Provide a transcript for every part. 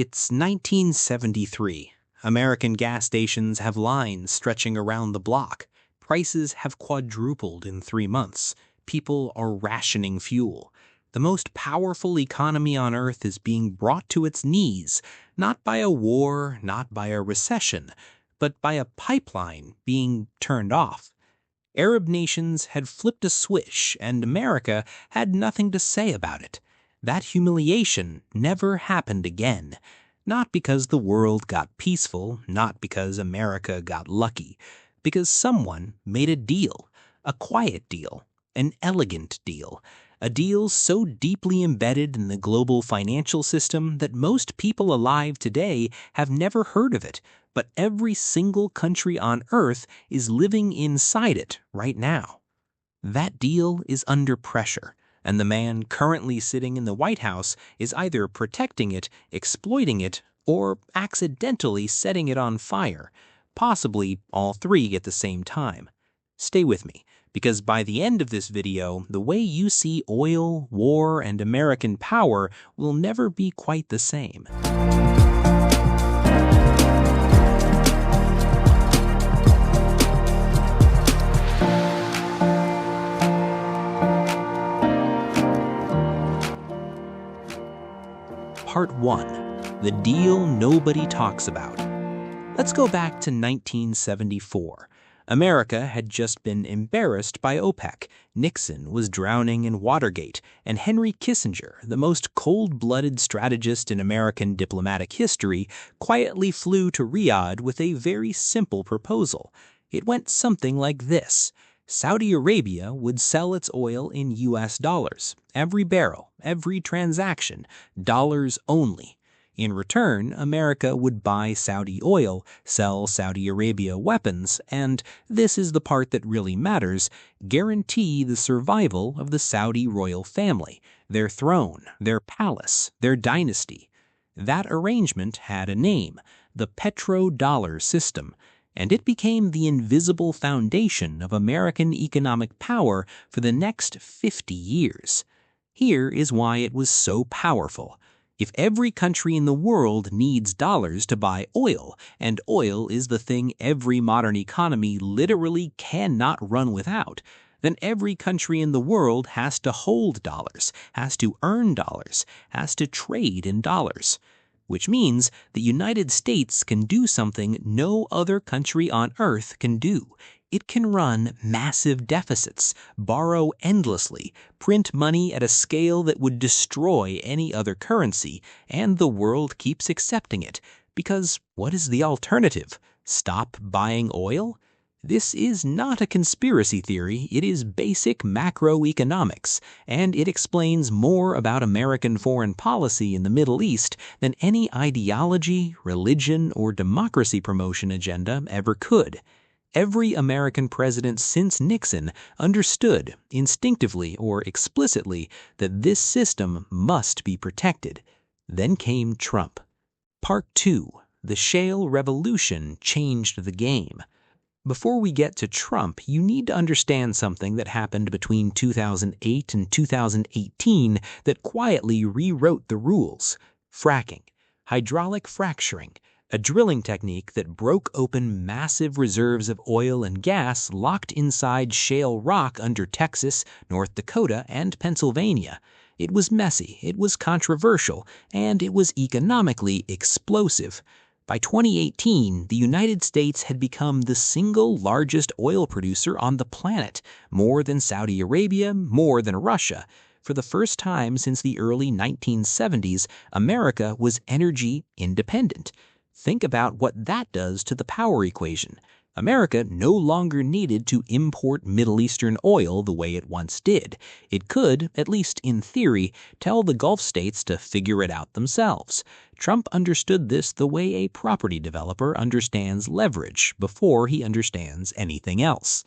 It's 1973. American gas stations have lines stretching around the block. Prices have quadrupled in 3 months. People are rationing fuel. The most powerful economy on Earth is being brought to its knees, not by a war, not by a recession, but by a pipeline being turned off. Arab nations had flipped a switch, and America had nothing to say about it. That humiliation never happened again. Not because the world got peaceful, not because America got lucky, because someone made a deal, a quiet deal, an elegant deal, a deal so deeply embedded in the global financial system that most people alive today have never heard of it, but every single country on Earth is living inside it right now. That deal is under pressure, and the man currently sitting in the White House is either protecting it, exploiting it, or accidentally setting it on fire, possibly all three at the same time. Stay with me, because by the end of this video, the way you see oil, war, and American power will never be quite the same. Part 1. The Deal Nobody Talks About. Let's go back to 1974. America had just been embarrassed by OPEC. Nixon was drowning in Watergate, and Henry Kissinger, the most cold-blooded strategist in American diplomatic history, quietly flew to Riyadh with a very simple proposal. It went something like this. Saudi Arabia would sell its oil in U.S. dollars, every barrel, every transaction, dollars only. In return, America would buy Saudi oil, sell Saudi Arabia weapons, and, this is the part that really matters, guarantee the survival of the Saudi royal family, their throne, their palace, their dynasty. That arrangement had a name, the Petrodollar system, and it became the invisible foundation of American economic power for the next 50 years. Here is why it was so powerful. If every country in the world needs dollars to buy oil, and oil is the thing every modern economy literally cannot run without, then every country in the world has to hold dollars, has to earn dollars, has to trade in dollars. Which means the United States can do something no other country on Earth can do. It can run massive deficits, borrow endlessly, print money at a scale that would destroy any other currency, and the world keeps accepting it. Because what is the alternative? Stop buying oil? This is not a conspiracy theory, it is basic macroeconomics, and it explains more about American foreign policy in the Middle East than any ideology, religion, or democracy promotion agenda ever could. Every American president since Nixon understood, instinctively or explicitly, that this system must be protected. Then came Trump. Part 2. The shale revolution changed the game. Before we get to Trump, you need to understand something that happened between 2008 and 2018 that quietly rewrote the rules. Fracking, hydraulic fracturing, a drilling technique that broke open massive reserves of oil and gas locked inside shale rock under Texas, North Dakota, and Pennsylvania. It was messy, it was controversial, and it was economically explosive. By 2018, the United States had become the single largest oil producer on the planet, more than Saudi Arabia, more than Russia. For the first time since the early 1970s, America was energy independent. Think about what that does to the power equation. America no longer needed to import Middle Eastern oil the way it once did. It could, at least in theory, tell the Gulf states to figure it out themselves. Trump understood this the way a property developer understands leverage before he understands anything else.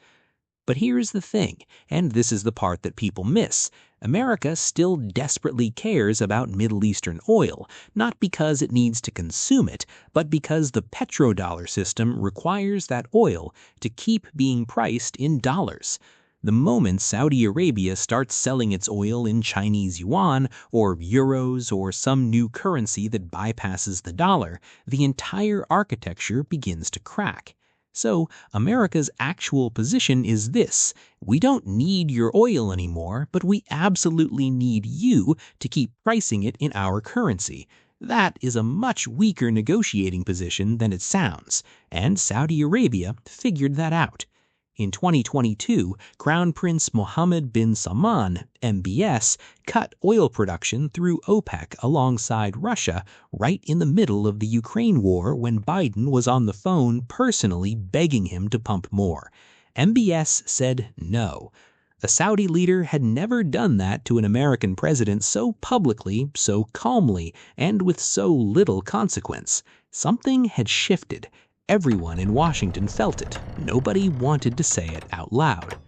But here's the thing, and this is the part that people miss. America still desperately cares about Middle Eastern oil, not because it needs to consume it, but because the petrodollar system requires that oil to keep being priced in dollars. The moment Saudi Arabia starts selling its oil in Chinese yuan or euros or some new currency that bypasses the dollar, the entire architecture begins to crack. So America's actual position is this: we don't need your oil anymore, but we absolutely need you to keep pricing it in our currency. That is a much weaker negotiating position than it sounds, and Saudi Arabia figured that out. In 2022, Crown Prince Mohammed bin Salman, MBS, cut oil production through OPEC alongside Russia right in the middle of the Ukraine war when Biden was on the phone personally begging him to pump more. MBS said no. The Saudi leader had never done that to an American president so publicly, so calmly, and with so little consequence. Something had shifted. Everyone in Washington felt it. Nobody wanted to say it out loud.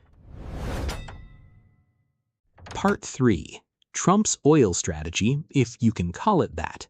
Part 3. Trump's oil strategy, if you can call it that.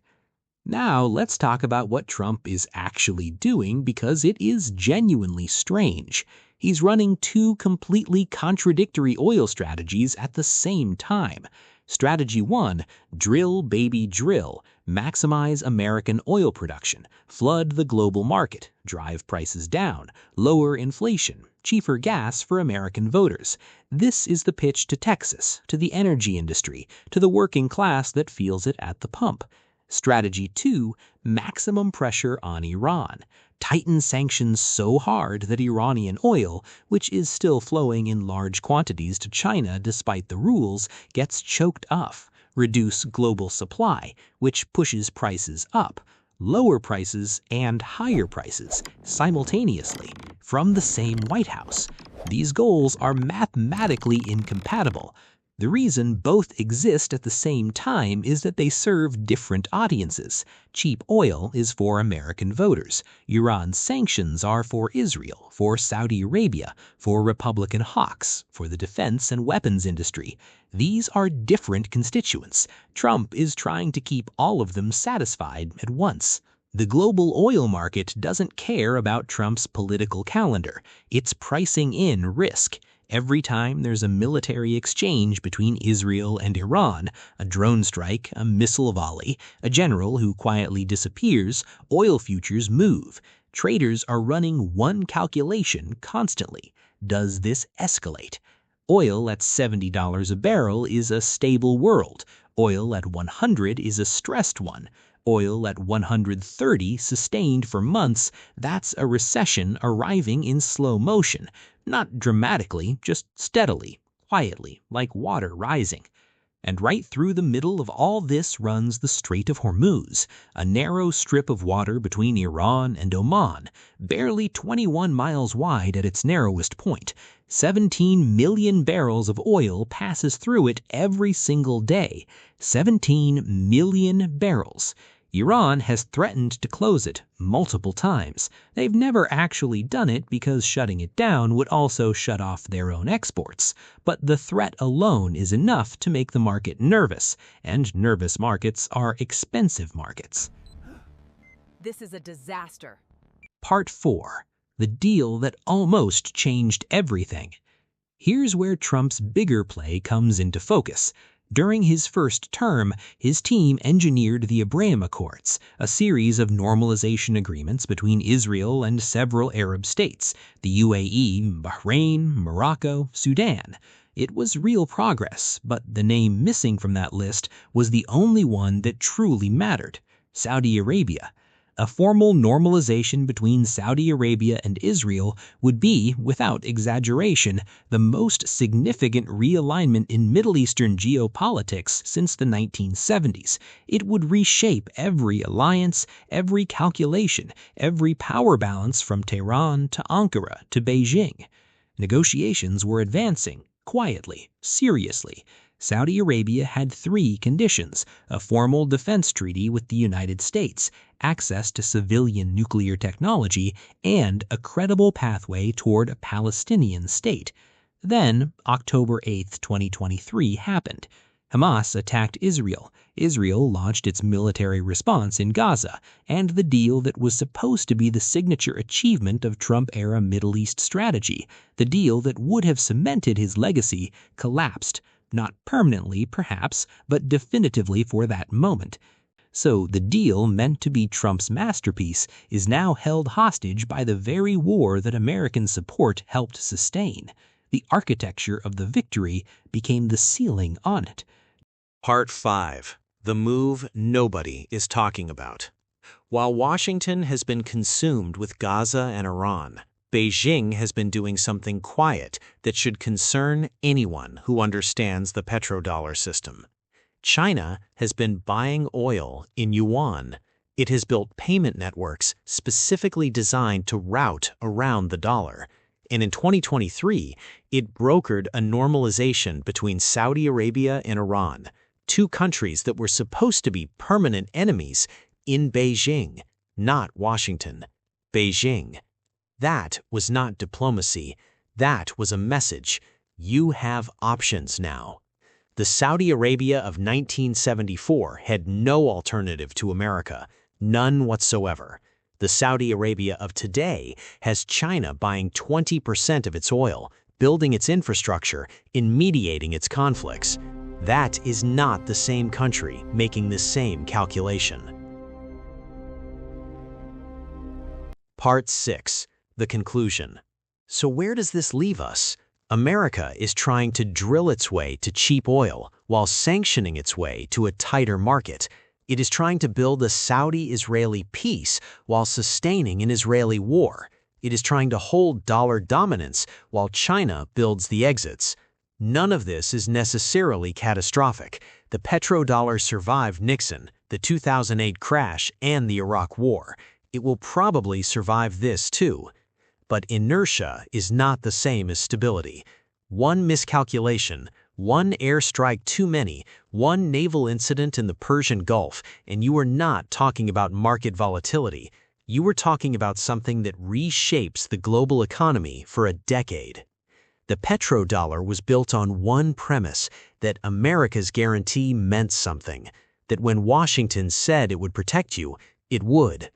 Now let's talk about what Trump is actually doing, because it is genuinely strange. He's running two completely contradictory oil strategies at the same time. Strategy 1, drill baby drill, maximize American oil production, flood the global market, drive prices down, lower inflation, cheaper gas for American voters. This is the pitch to Texas, to the energy industry, to the working class that feels it at the pump. Strategy 2, maximum pressure on Iran. Tighten sanctions so hard that Iranian oil, which is still flowing in large quantities to China despite the rules, gets choked off. Reduce global supply, which pushes prices up. Lower prices and higher prices simultaneously from the same White House. These goals are mathematically incompatible. The reason both exist at the same time is that they serve different audiences. Cheap oil is for American voters. Iran's sanctions are for Israel, for Saudi Arabia, for Republican hawks, for the defense and weapons industry. These are different constituents. Trump is trying to keep all of them satisfied at once. The global oil market doesn't care about Trump's political calendar. It's pricing in risk. Every time there's a military exchange between Israel and Iran, a drone strike, a missile volley, a general who quietly disappears, oil futures move. Traders are running one calculation constantly. Does this escalate? Oil at $70 a barrel is a stable world. Oil at 100 is a stressed one. Oil at 130 sustained for months, that's a recession arriving in slow motion. Not dramatically, just steadily, quietly, like water rising. And right through the middle of all this runs the Strait of Hormuz, a narrow strip of water between Iran and Oman, barely 21 miles wide at its narrowest point. 17 million barrels of oil passes through it every single day. 17 million barrels. Iran has threatened to close it multiple times. They've never actually done it because shutting it down would also shut off their own exports. But the threat alone is enough to make the market nervous, and nervous markets are expensive markets. This is a disaster. Part 4. The deal that almost changed everything. Here's where Trump's bigger play comes into focus. During his first term, his team engineered the Abraham Accords, a series of normalization agreements between Israel and several Arab states, the UAE, Bahrain, Morocco, Sudan. It was real progress, but the name missing from that list was the only one that truly mattered: Saudi Arabia. A formal normalization between Saudi Arabia and Israel would be, without exaggeration, the most significant realignment in Middle Eastern geopolitics since the 1970s. It would reshape every alliance, every calculation, every power balance from Tehran to Ankara to Beijing. Negotiations were advancing, quietly, seriously. Saudi Arabia had 3 conditions: a formal defense treaty with the United States, access to civilian nuclear technology, and a credible pathway toward a Palestinian state. Then, October 8, 2023 happened. Hamas attacked Israel. Israel launched its military response in Gaza, and the deal that was supposed to be the signature achievement of Trump-era Middle East strategy, the deal that would have cemented his legacy, collapsed. Not permanently, perhaps, but definitively for that moment. So the deal meant to be Trump's masterpiece is now held hostage by the very war that American support helped sustain. The architecture of the victory became the ceiling on it. Part 5. The move nobody is talking about. While Washington has been consumed with Gaza and Iran, Beijing has been doing something quiet that should concern anyone who understands the petrodollar system. China has been buying oil in yuan. It has built payment networks specifically designed to route around the dollar. And in 2023, it brokered a normalization between Saudi Arabia and Iran, two countries that were supposed to be permanent enemies, in Beijing, not Washington. Beijing. That was not diplomacy. That was a message. You have options now. The Saudi Arabia of 1974 had no alternative to America, none whatsoever. The Saudi Arabia of today has China buying 20% of its oil, building its infrastructure, and mediating its conflicts. That is not the same country making the same calculation. Part 6. The conclusion. So where does this leave us? America is trying to drill its way to cheap oil while sanctioning its way to a tighter market. It is trying to build a Saudi-Israeli peace while sustaining an Israeli war. It is trying to hold dollar dominance while China builds the exits. None of this is necessarily catastrophic. The petrodollar survived Nixon, the 2008 crash, and the Iraq War. It will probably survive this too. But inertia is not the same as stability. One miscalculation, one airstrike too many, one naval incident in the Persian Gulf, and you are not talking about market volatility. You are talking about something that reshapes the global economy for a decade. The petrodollar was built on one premise, that America's guarantee meant something, that when Washington said it would protect you, it would.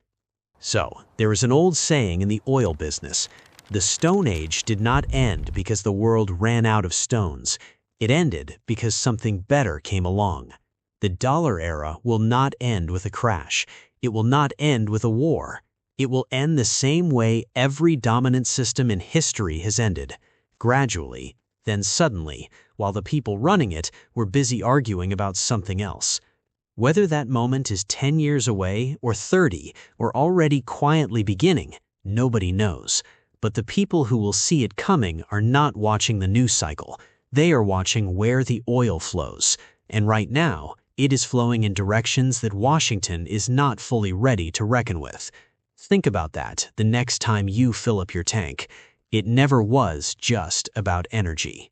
So, there is an old saying in the oil business, the Stone Age did not end because the world ran out of stones. It ended because something better came along. The dollar era will not end with a crash. It will not end with a war. It will end the same way every dominant system in history has ended. Gradually, then suddenly, while the people running it were busy arguing about something else. Whether that moment is 10 years away or 30 or already quietly beginning, nobody knows. But the people who will see it coming are not watching the news cycle. They are watching where the oil flows. And right now, it is flowing in directions that Washington is not fully ready to reckon with. Think about that the next time you fill up your tank. It never was just about energy.